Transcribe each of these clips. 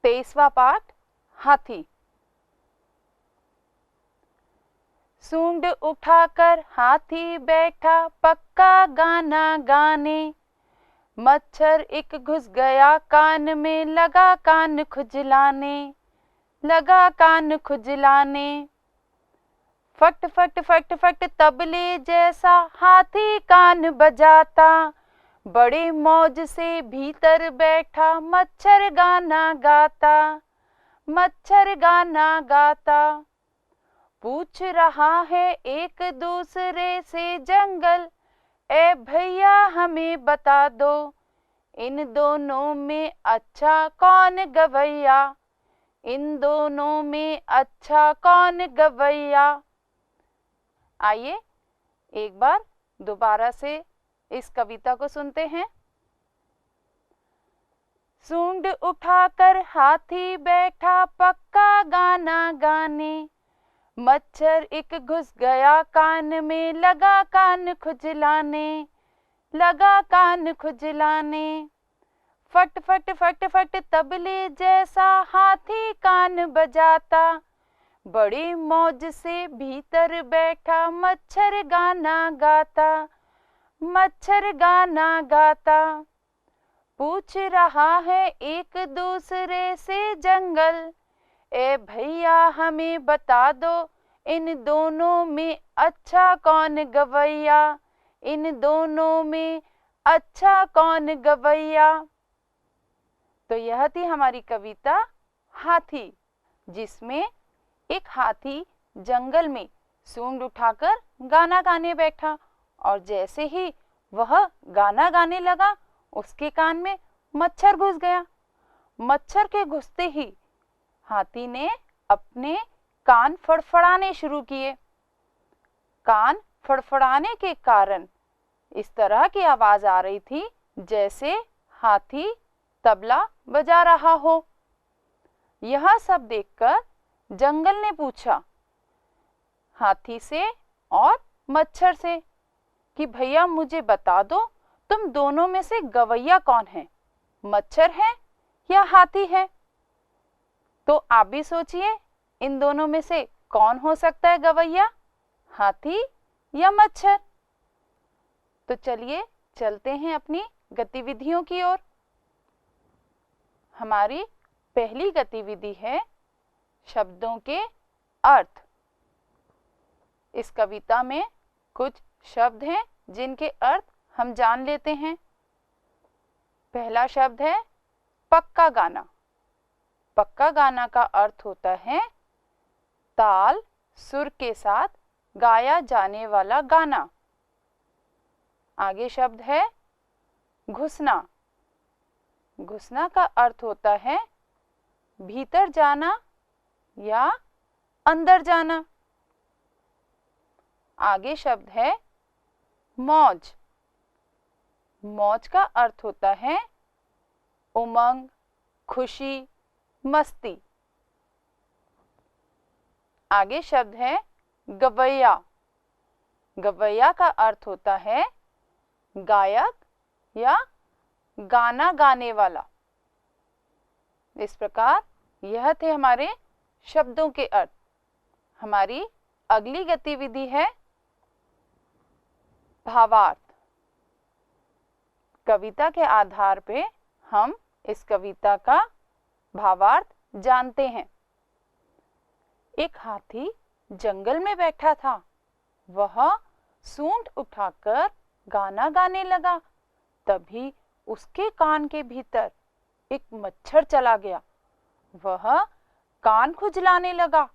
23वां पाठ हाथी। सूंड उठाकर हाथी बैठा पक्का गाना गाने, मच्छर एक घुस गया कान में लगा कान खुजलाने, लगा कान खुजलाने। फट फट फट फट तबले जैसा हाथी कान बजाता, बड़े मौज से भीतर बैठा मच्छर गाना गाता, मच्छर गाना गाता। पूछ रहा है एक दूसरे से जंगल, ए भैया हमें बता दो, इन दोनों में अच्छा कौन गवैया, इन दोनों में अच्छा कौन गवैया। आइए एक बार दोबारा से इस कविता को सुनते हैं। सूंड उठाकर हाथी बैठा पक्का गाना गाने, मच्छर एक घुस गया कान में लगा कान खुजलाने, लगा कान खुजलाने। फट फट फट फट तबले जैसा हाथी कान बजाता, बड़ी मौज से भीतर बैठा मच्छर गाना गाता, मच्छर गाना गाता। पूछ रहा है एक दूसरे से जंगल, ए भैया हमें बता दो, इन दोनों में अच्छा कौन गवैया, इन दोनों में अच्छा कौन गवैया। तो यह थी हमारी कविता हाथी, जिसमें एक हाथी जंगल में सूंड उठाकर गाना गाने बैठा और जैसे ही वह गाना गाने लगा उसके कान में मच्छर घुस गया। मच्छर के घुसते ही हाथी ने अपने कान फड़फड़ाने शुरू किए। कान फड़फड़ाने के कारण इस तरह की आवाज आ रही थी जैसे हाथी तबला बजा रहा हो। यह सब देखकर जंगल ने पूछा हाथी से और मच्छर से कि भैया मुझे बता दो, तुम दोनों में से गवैया कौन है, मच्छर है या हाथी है। तो आप भी सोचिए इन दोनों में से कौन हो सकता है गवैया, हाथी या मच्छर। तो चलिए चलते हैं अपनी गतिविधियों की ओर। हमारी पहली गतिविधि है शब्दों के अर्थ। इस कविता में कुछ शब्द हैं जिनके अर्थ हम जान लेते हैं। पहला शब्द है पक्का गाना। पक्का गाना का अर्थ होता है ताल सुर के साथ गाया जाने वाला गाना। आगे शब्द है घुसना। घुसना का अर्थ होता है भीतर जाना या अंदर जाना। आगे शब्द है मौज। मौज का अर्थ होता है उमंग, खुशी, मस्ती। आगे शब्द है गवैया। गवैया का अर्थ होता है गायक या गाना गाने वाला। इस प्रकार यह थे हमारे शब्दों के अर्थ। हमारी अगली गतिविधि है भावार्थ। कविता के आधार पे हम इस कविता का भावार्थ जानते हैं। एक हाथी जंगल में बैठा था। वह सूंड उठाकर गाना गाने लगा। तभी उसके कान के भीतर एक मच्छर चला गया। वह कान खुजलाने लगा।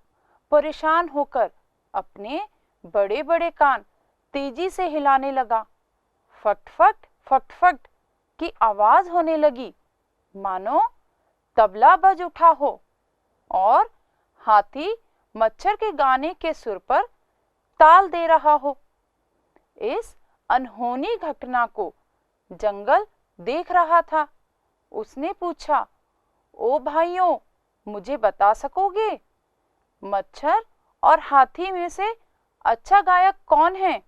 परेशान होकर अपने बड़े बड़े कान तेजी से हिलाने लगा। फटफट फटफट की आवाज होने लगी, मानो तबला बज उठा हो और हाथी मच्छर के गाने के सुर पर ताल दे रहा हो। इस अनहोनी घटना को जंगल देख रहा था। उसने पूछा, ओ भाइयों, मुझे बता सकोगे मच्छर और हाथी में से अच्छा गायक कौन है?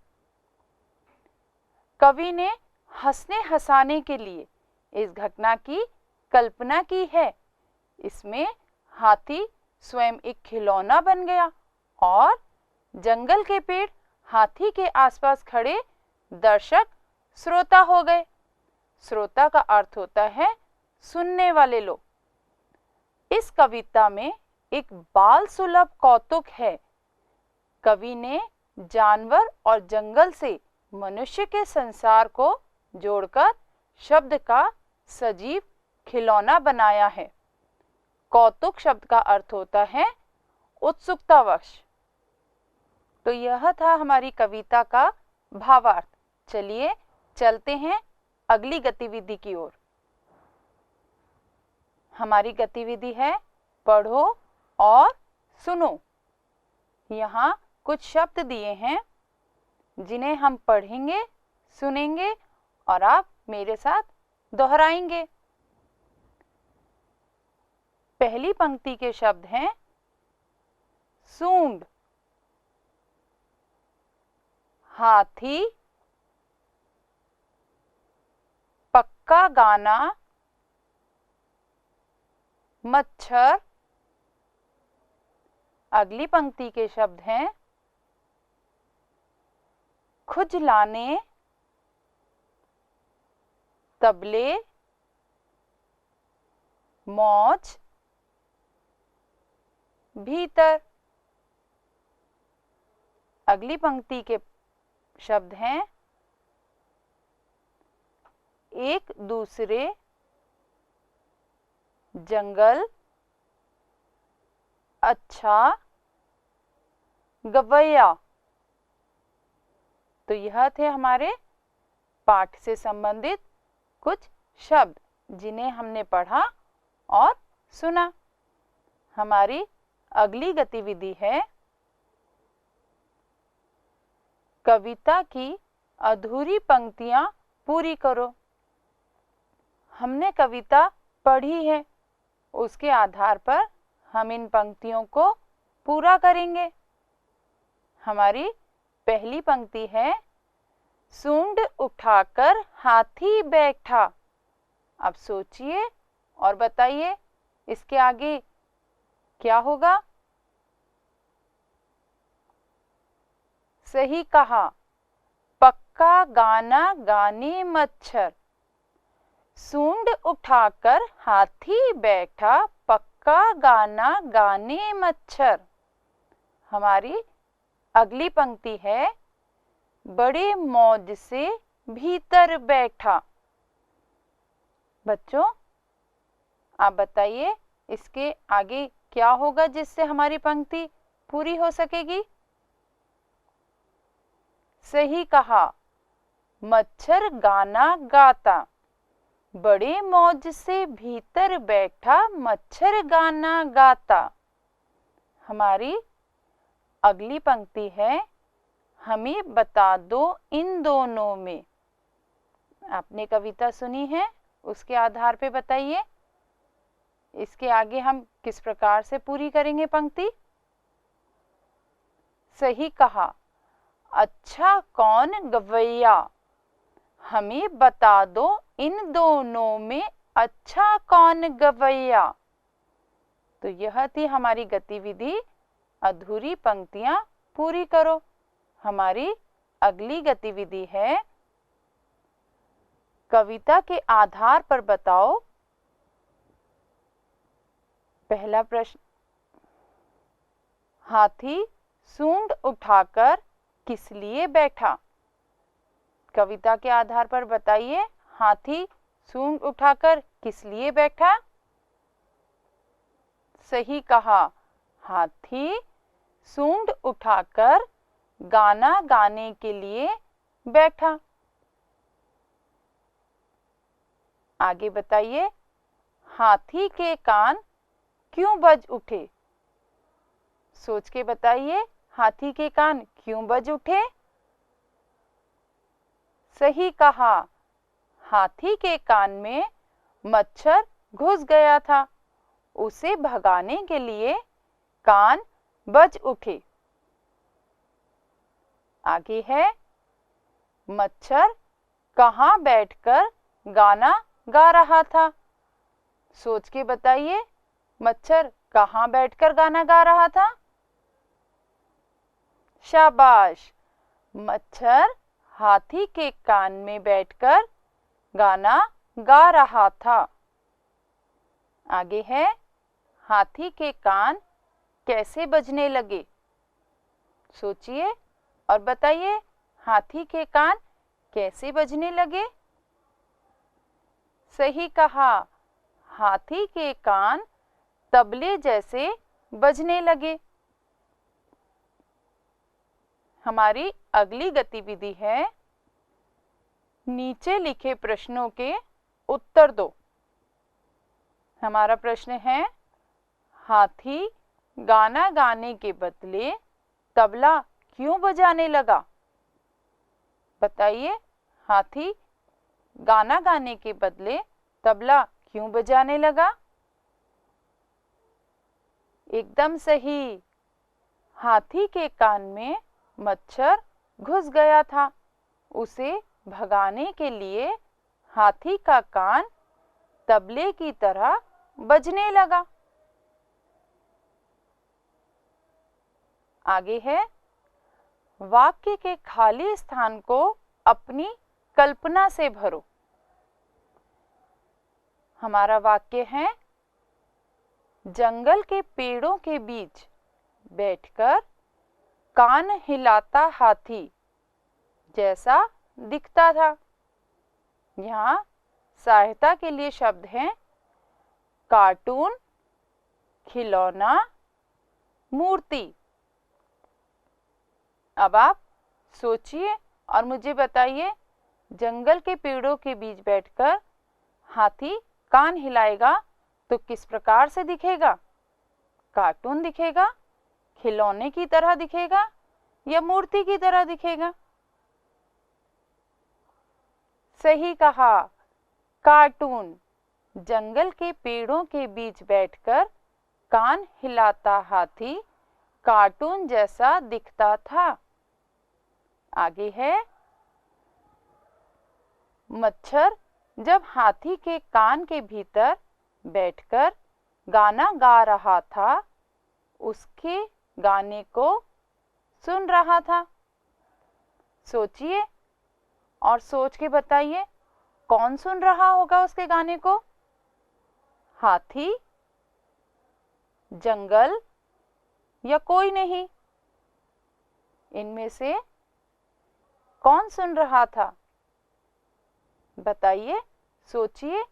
कवि ने हंसने हंसाने के लिए इस घटना की कल्पना की है इसमें हाथी स्वयं एक खिलौना बन गया और जंगल के पेड़ हाथी के आसपास खड़े दर्शक श्रोता हो गए। श्रोता का अर्थ होता है सुनने वाले लोग। इस कविता में एक बाल सुलभ कौतुक है। कवि ने जानवर और जंगल से मनुष्य के संसार को जोड़कर शब्द का सजीव खिलौना बनाया है। कौतुक शब्द का अर्थ होता है उत्सुकतावश। तो यह था हमारी कविता का भावार्थ। चलिए चलते हैं अगली गतिविधि की ओर। हमारी गतिविधि है पढ़ो और सुनो। यहाँ कुछ शब्द दिए हैं जिन्हें हम पढ़ेंगे, सुनेंगे और आप मेरे साथ दोहराएंगे। पहली पंक्ति के शब्द हैं सूंड, हाथी, पक्का गाना, मच्छर। अगली पंक्ति के शब्द हैं खुजलाने, तबले, मौज, भीतर। अगली पंक्ति के शब्द हैं एक दूसरे, जंगल, अच्छा, गवैया। तो यह थे हमारे पाठ से संबंधित कुछ शब्द जिन्हें हमने पढ़ा और सुना। हमारी अगली गतिविधि है कविता की अधूरी पंक्तियां पूरी करो। हमने कविता पढ़ी है, उसके आधार पर हम इन पंक्तियों को पूरा करेंगे। हमारी पहली पंक्ति है सूंड उठाकर हाथी बैठा। अब सोचिए और बताइए इसके आगे क्या होगा। सही कहा, पक्का गाना गाने मच्छर। सूंड उठाकर हाथी बैठा, पक्का गाना गाने मच्छर। हमारी अगली पंक्ति है बड़े मौज से भीतर बैठा। बच्चों आप बताइए इसके आगे क्या होगा जिससे हमारी पंक्ति पूरी हो सकेगी। सही कहा, मच्छर गाना गाता। बड़े मौज से भीतर बैठा, मच्छर गाना गाता। हमारी अगली पंक्ति है हमें बता दो इन दोनों में। आपने कविता सुनी है, उसके आधार पे बताइए इसके आगे हम किस प्रकार से पूरी करेंगे पंक्ति। सही कहा, अच्छा कौन गवैया। हमें बता दो इन दोनों में अच्छा कौन गवैया। तो यह थी हमारी गतिविधि अधूरी पंक्तियां पूरी करो। हमारी अगली गतिविधि है कविता के आधार पर बताओ। पहला प्रश्न, हाथी सूंड उठाकर किस लिए बैठा। कविता के आधार पर बताइए हाथी सूंड उठाकर किस लिए बैठा। सही कहा, हाथी सूंड उठाकर गाना गाने के लिए बैठा। आगे बताइए हाथी के कान क्यों बज उठे। सोच के बताइए हाथी के कान क्यों बज उठे। सही कहा, हाथी के कान में मच्छर घुस गया था, उसे भगाने के लिए कान बज उठे। आगे है मच्छर कहाँ बैठकर गाना गा रहा था। सोच के बताइए मच्छर कहाँ बैठकर गाना गा रहा था? शाबाश, मच्छर हाथी के कान में बैठकर गाना गा रहा था। आगे है, हाथी के कान कैसे बजने लगे? सोचिए और बताइए, हाथी के कान कैसे बजने लगे? सही कहा, हाथी के कान तबले जैसे बजने लगे। हमारी अगली गतिविधि है, नीचे लिखे प्रश्नों के उत्तर दो। हमारा प्रश्न है, हाथी गाना गाने के बदले तबला क्यों बजाने लगा? बताइए, हाथी गाना गाने के बदले तबला क्यों बजाने लगा? एकदम सही, हाथी के कान में मच्छर घुस गया था। उसे भगाने के लिए हाथी का कान तबले की तरह बजने लगा। आगे है, वाक्य के खाली स्थान को अपनी कल्पना से भरो। हमारा वाक्य है, जंगल के पेड़ों के बीच बैठकर कान हिलाता हाथी जैसा दिखता था। यहाँ सहायता के लिए शब्द हैं कार्टून, खिलौना, मूर्ति। अब आप सोचिए और मुझे बताइए, जंगल के पेड़ों के बीच बैठकर हाथी कान हिलाएगा तो किस प्रकार से दिखेगा? कार्टून दिखेगा, खिलौने की तरह दिखेगा या मूर्ति की तरह दिखेगा? सही कहा, कार्टून। जंगल के पेड़ों के बीच बैठकर कान हिलाता हाथी कार्टून जैसा दिखता था। आगे है, मच्छर जब हाथी के कान के भीतर बैठकर गाना गा रहा था, उसके गाने को सुन रहा था। सोचिए और सोच के बताइए, कौन सुन रहा होगा उसके गाने को? हाथी, जंगल या कोई नहीं? इनमें से कौन सुन रहा था? बताइए, सोचिए।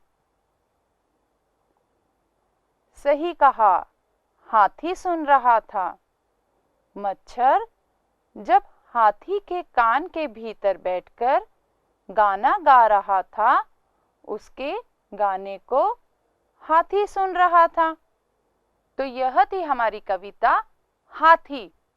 सही कहा, हाथी सुन रहा था। मच्छर जब हाथी के कान के भीतर बैठकर गाना गा रहा था, उसके गाने को हाथी सुन रहा था। तो यह थी हमारी कविता हाथी।